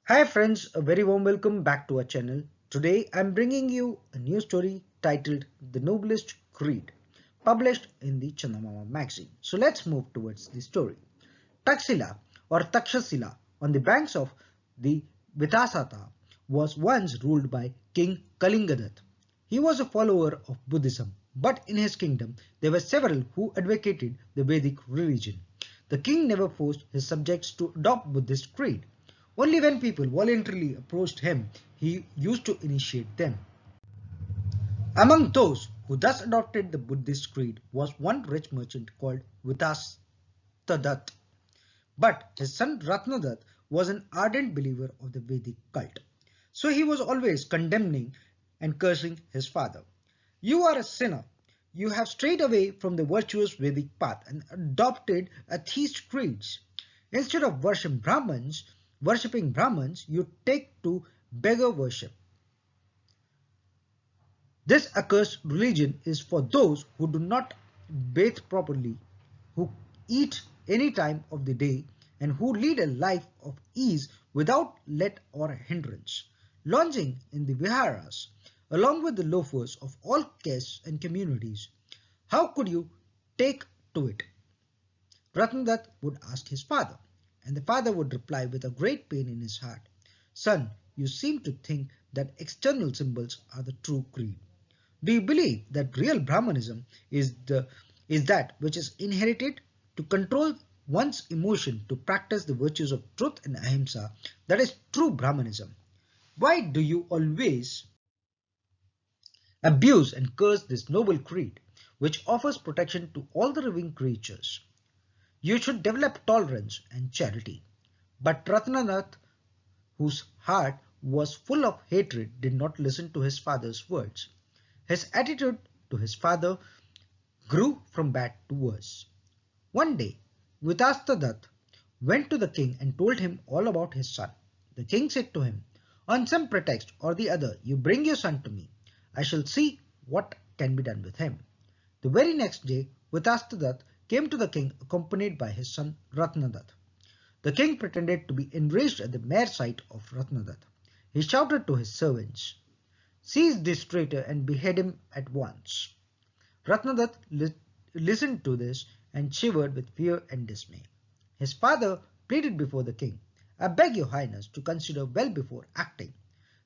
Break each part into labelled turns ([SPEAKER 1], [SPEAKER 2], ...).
[SPEAKER 1] Hi friends, a very warm welcome back to our channel. Today I'm bringing you a new story titled The Noblest Creed, published in the Chandamama magazine. So let's move towards the story. Taxila or Takshasila on the banks of the Vitasata was once ruled by King Kalingadath. He was a follower of Buddhism, but in his kingdom there were several who advocated the Vedic religion. The king never forced his subjects to adopt Buddhist creed. Only when people voluntarily approached him, he used to initiate them. Among those who thus adopted the Buddhist creed was one rich merchant called Vitastadatta. But his son Ratnadatta was an ardent believer of the Vedic cult. So he was always condemning and cursing his father. You are a sinner. You have strayed away from the virtuous Vedic path and adopted atheist creeds. Instead of worshipping Brahmins, you take to beggar worship. This accursed religion is for those who do not bathe properly, who eat any time of the day, and who lead a life of ease without let or hindrance, lounging in the viharas, along with the loafers of all castes and communities. How could you take to it? Ratnadatta would ask his father, and the father would reply with a great pain in his heart, Son, you seem to think that external symbols are the true creed. Do you believe that real Brahmanism is that which is inherited to control one's emotion to practice the virtues of truth and ahimsa? That is true Brahmanism. Why do you always abuse and curse this noble creed, which offers protection to all the living creatures? You should develop tolerance and charity. But Ratnanath, whose heart was full of hatred, did not listen to his father's words. His attitude to his father grew from bad to worse. One day, Vitastadatta went to the king and told him all about his son. The king said to him, On some pretext or the other, you bring your son to me. I shall see what can be done with him. The very next day, Vitastadatta came to the king accompanied by his son Ratnadatta. The king pretended to be enraged at the mere sight of Ratnadatta. He shouted to his servants, Seize this traitor and behead him at once. Ratnadatta listened to this and shivered with fear and dismay. His father pleaded before the king, I beg your highness to consider well before acting.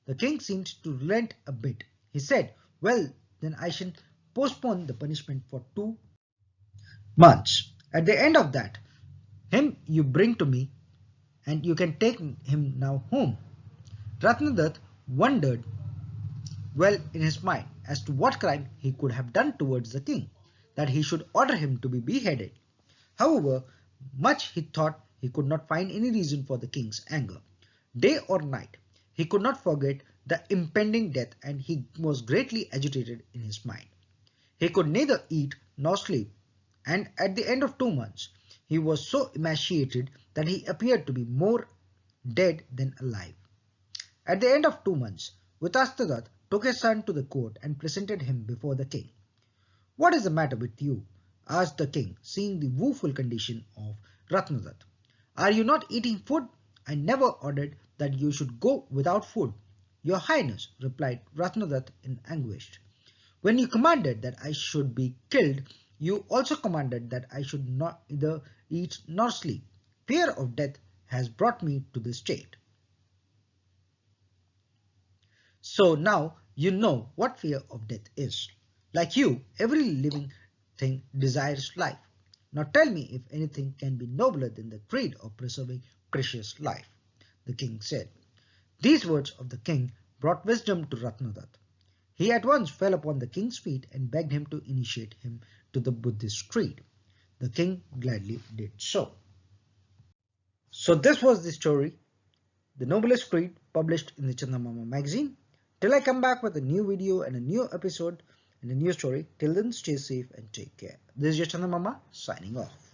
[SPEAKER 1] The king seemed to relent a bit. He said, Well, then I shall postpone the punishment for 2 months. At the end of that, him you bring to me and you can take him now home. Ratnadatta wondered well in his mind as to what crime he could have done towards the king, that he should order him to be beheaded. However much he thought, he could not find any reason for the king's anger. Day or night, he could not forget the impending death and he was greatly agitated in his mind. He could neither eat nor sleep, and at the end of 2 months, he was so emaciated that he appeared to be more dead than alive. At the end of 2 months, Vitastadatta took his son to the court and presented him before the king. What is the matter with you? Asked the king, seeing the woeful condition of Ratnadatta. Are you not eating food? I never ordered that you should go without food. Your highness, replied Ratnadatta in anguish. When you commanded that I should be killed, you also commanded that I should neither eat nor sleep. Fear of death has brought me to this state. So now you know what fear of death is. Like you, every living thing desires life. Now tell me if anything can be nobler than the creed of preserving precious life. The king said. These words of the king brought wisdom to Ratnadatta. He at once fell upon the king's feet and begged him to initiate him to the Buddhist creed. The king gladly did so. So this was the story, The Noblest Creed, published in the Chandamama magazine. Till I come back with a new video and a new episode and a new story, till then stay safe and take care. This is your Chandamama signing off.